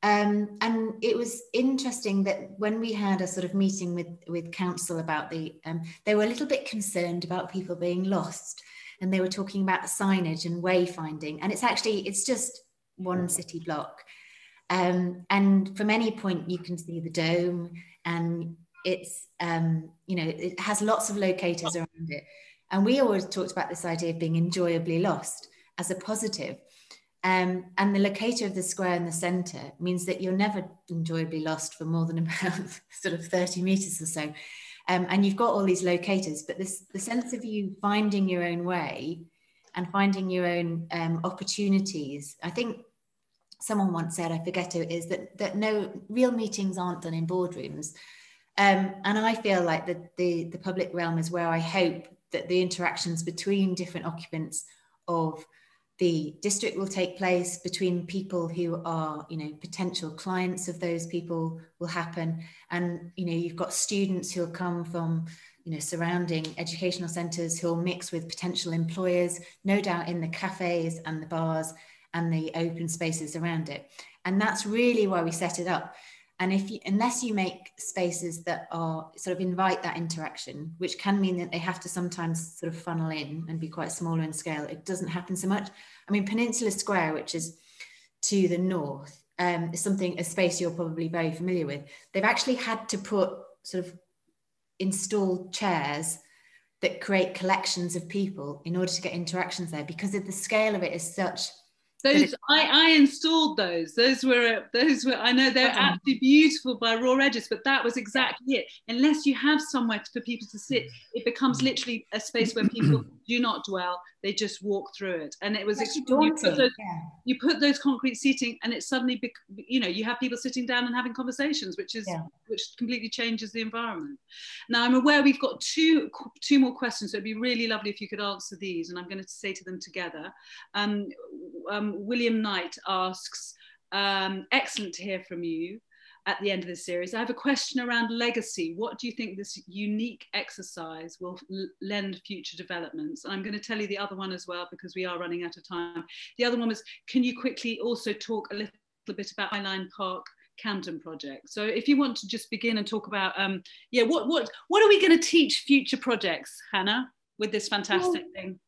B: And it was interesting that when we had a sort of meeting with council about they were a little bit concerned about people being lost. And they were talking about the signage and wayfinding, and it's just one city block. And from any point you can see the dome, and it's, it has lots of locators around it. And we always talked about this idea of being enjoyably lost as a positive. And the locator of the square in the centre means that you're never enjoyably lost for more than about sort of 30 metres or so. And you've got all these locators, but the sense of you finding your own way and finding your own opportunities. I think someone once said, I forget who it is, that no real meetings aren't done in boardrooms. And I feel like the public realm is where I hope that the interactions between different occupants of the district will take place, between people who are, potential clients of those people will happen. And, you've got students who'll come from, surrounding educational centres who'll mix with potential employers, no doubt in the cafes and the bars and the open spaces around it. And that's really why we set it up. And unless you make spaces that are sort of invite that interaction, which can mean that they have to sometimes sort of funnel in and be quite smaller in scale, it doesn't happen so much. I mean, Peninsula Square, which is to the north, is a space you're probably very familiar with. They've actually had to put sort of installed chairs that create collections of people in order to get interactions there, because of the scale of it is such.
A: Those I installed those. Those were I know they're absolutely beautiful by raw edges, but that was exactly it. Unless you have somewhere for people to sit, it becomes literally a space where people do not dwell, they just walk through it. And it was daunting. You put those concrete seating, and it suddenly you have people sitting down and having conversations, which completely changes the environment. Now I'm aware we've got two more questions, so it'd be really lovely if you could answer these, and I'm going to say to them together. William Knight asks, excellent to hear from you at the end of this series. I have a question around legacy. What do you think this unique exercise will lend future developments? And I'm going to tell you the other one as well, because we are running out of time. The other one was, can you quickly also talk a little bit about Highline Park Camden Project? So if you want to just begin and talk about, what are we going to teach future projects, Hannah, with this fantastic thing?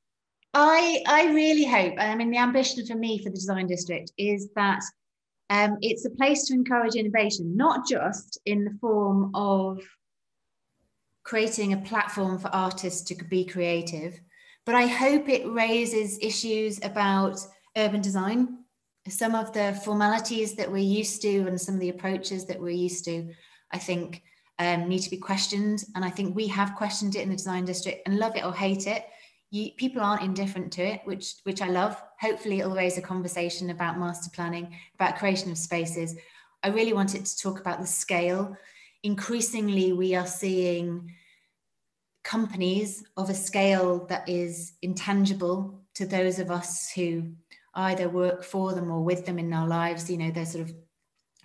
B: I really hope, I mean, the ambition for me for the Design District is that it's a place to encourage innovation, not just in the form of creating a platform for artists to be creative, but I hope it raises issues about urban design. Some of the formalities that we're used to and some of the approaches that we're used to I think need to be questioned. And I think we have questioned it in the design district, and love it or hate it, people aren't indifferent to it, which I love. Hopefully it'll raise a conversation about master planning, about creation of spaces. I really wanted to talk about the scale. Increasingly, we are seeing companies of a scale that is intangible to those of us who either work for them or with them in our lives. You know, there's sort of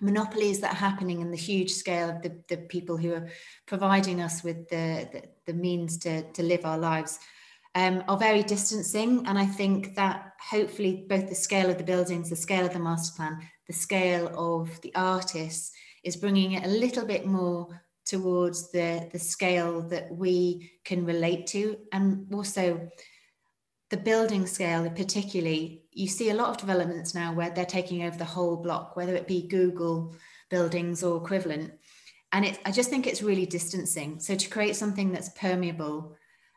B: monopolies that are happening in the huge scale of the people who are providing us with the means to live our lives, are very distancing. And I think that hopefully both the scale of the buildings, the scale of the master plan, the scale of the artists is bringing it a little bit more towards the scale that we can relate to. And also the building scale particularly, you see a lot of developments now where they're taking over the whole block, whether it be Google buildings or equivalent. And I just think it's really distancing. So to create something that's permeable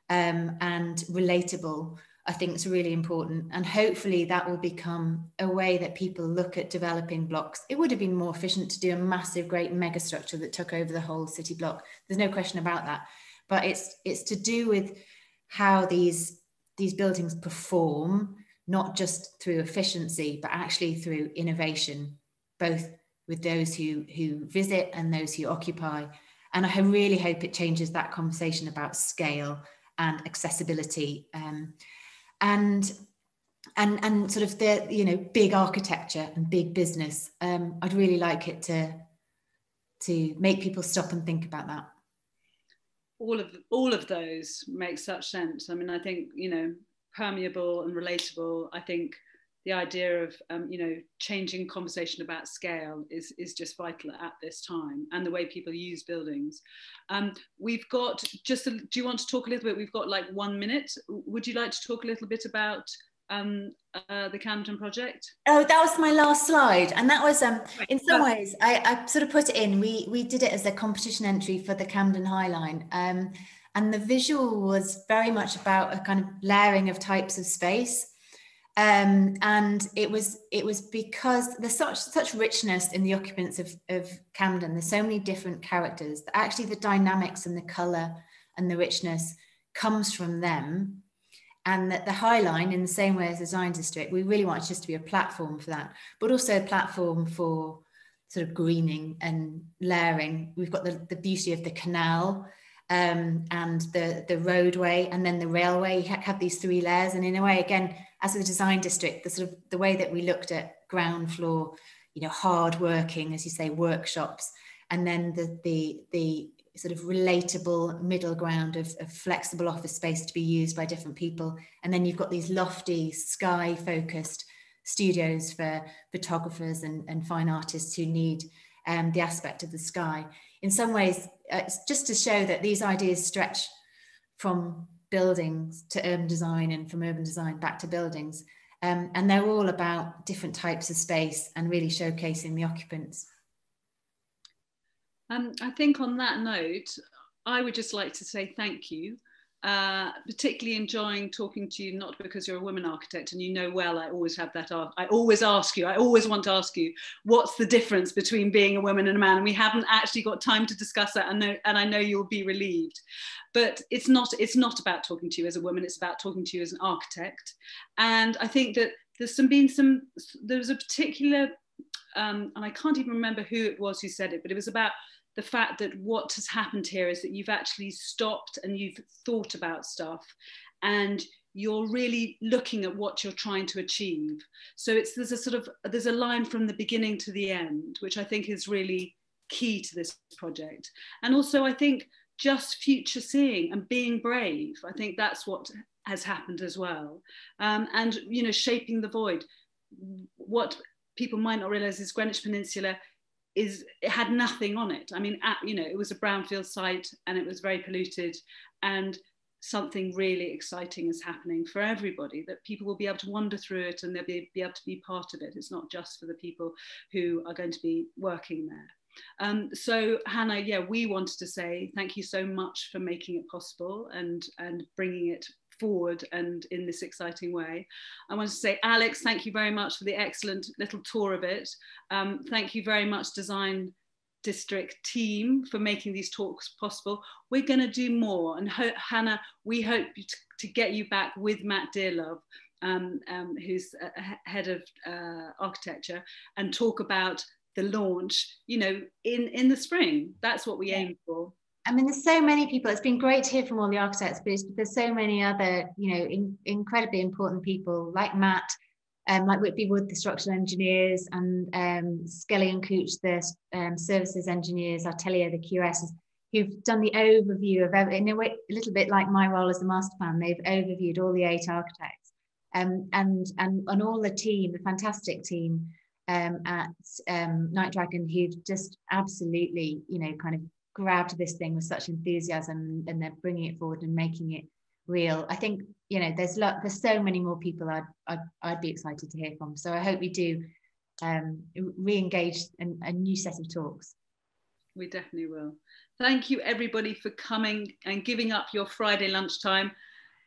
B: and relatable, I think it's really important. And hopefully that will become a way that people look at developing blocks. It would have been more efficient to do a massive, great mega structure that took over the whole city block. There's no question about that. But it's to do with how these buildings perform, not just through efficiency, but actually through innovation, both with those who visit and those who occupy. And I really hope it changes that conversation about scale and accessibility, and sort of the, you know, big architecture and big business. I'd really like it to make people stop and think about that.
A: All of those make such sense. I mean, I think, you know, permeable and relatable. I think the idea of you know, changing conversation about scale is just vital at this time, and the way people use buildings. We've got just do you want to talk a little bit? We've got like 1 minute. Would you like to talk a little bit about the Camden Project?
B: Oh, that was my last slide, and that was in some ways I sort of put it in. We did it as a competition entry for the Camden High Line, and the visual was very much about a kind of layering of types of space. And it was because there's such richness in the occupants of Camden. There's so many different characters that actually the dynamics and the colour and the richness comes from them. And that the High Line, in the same way as the design district, we really want it just to be a platform for that, but also a platform for sort of greening and layering. We've got the beauty of the canal, and the roadway, and then the railway. You have these three layers, and in a way, again, as the design district, the sort of the way that we looked at ground floor, you know, hard working, as you say, workshops, and then the sort of relatable middle ground of flexible office space to be used by different people. And then you've got these lofty sky focused studios for photographers and fine artists who need the aspect of the sky. In some ways, it's just to show that these ideas stretch from buildings to urban design and from urban design back to buildings. And they're all about different types of space and really showcasing the occupants.
A: I think on that note, I would just like to say thank you. Particularly enjoying talking to you, not because you're a woman architect, and you know well, I always have that, I always ask you, I always want to ask you, what's the difference between being a woman and a man? And we haven't actually got time to discuss that, and I know you'll be relieved. But it's not about talking to you as a woman, it's about talking to you as an architect. And I think that there was a particular, and I can't even remember who it was who said it, but it was about the fact that what has happened here is that you've actually stopped and you've thought about stuff, and you're really looking at what you're trying to achieve. So there's a line from the beginning to the end, which I think is really key to this project. And also I think just future seeing and being brave, I think that's what has happened as well. And, you know, shaping the void. What people might not realize is Greenwich Peninsula it had nothing on it. I mean, you know, it was a brownfield site and it was very polluted, and something really exciting is happening for everybody, that people will be able to wander through it and they'll be able to be part of it. It's not just for the people who are going to be working there. So Hannah, yeah, we wanted to say thank you so much for making it possible and bringing it forward and in this exciting way. I want to say, Alex, thank you very much for the excellent little tour of it. Thank you very much, design District team for making these talks possible. We're going to do more, and Hannah, we hope to get you back with Matt Dearlove, who's head of architecture, and talk about the launch, you know, in the spring. That's what we aim for.
B: I mean, there's so many people. It's been great to hear from all the architects, but there's so many other, you know, incredibly important people like Matt, like Whitby Wood, the structural engineers, and Skelly and Cooch, the services engineers, Atelier, the QSs, who've done the overview of, in a way, a little bit like my role as the master plan. They've overviewed all the 8 architects, and all the team, the fantastic team at Night Dragon, who've just absolutely, you know, kind of grabbed this thing with such enthusiasm, and they're bringing it forward and making it real. I think, you know, there's so many more people I'd be excited to hear from. So I hope we do re-engage in a new set of talks.
A: We definitely will. Thank you everybody for coming and giving up your Friday lunchtime.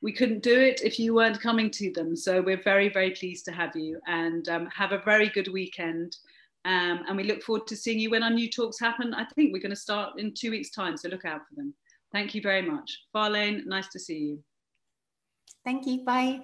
A: We couldn't do it if you weren't coming to them. So we're very, very pleased to have you, and have a very good weekend. And we look forward to seeing you when our new talks happen. I think we're going to start in 2 weeks' time, so look out for them. Thank you very much. Farlane, nice to see you.
B: Thank you. Bye.